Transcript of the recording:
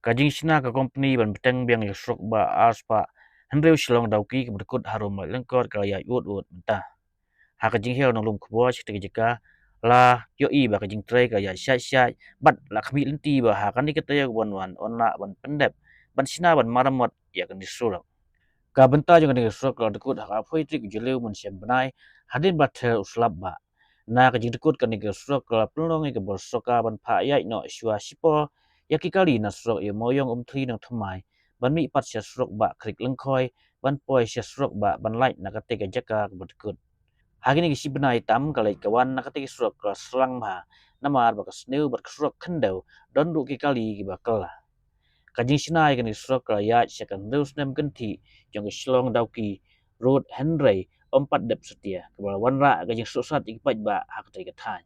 Kajing sina ka company ban beteng biang yusrok ba arspa henreu shilong dauki ke berkut harum lengkot ka ya ut mentah. Ha kajing hiau nang lum kubwa chite jika la yo i ba kajing tray ka ya syai bat la khami lenti ba ha kan dikata ya wan onna ban pendep ban sina ban maramot ya kan disurang. Ka benta jong kan disurang ka dekut ha phoi trik jeleu mun syam benai hadin ba ter uslap ba. Na kajing dekut kan disurang ka pelong ke borsoka ban pha ya no shua sipo ya ki kali na surok ya moyong thli nang thmai ban mi pat sya surok ba krik lengkhoi ban poi sya surok ba ban light na kate ka jaka ka dekut. Hagini ki sibnai tam kalai kawan na kate surok ka slang ba namar ba ka sneu ba surok khendau don ru ki kali ki ba kala. Kajing sinai kan surok ka ya syakan deus nem genti jong slong dauki road henrei ompat dep setia. Kebal wanra kajing susat ikpat ba hak te ka thai.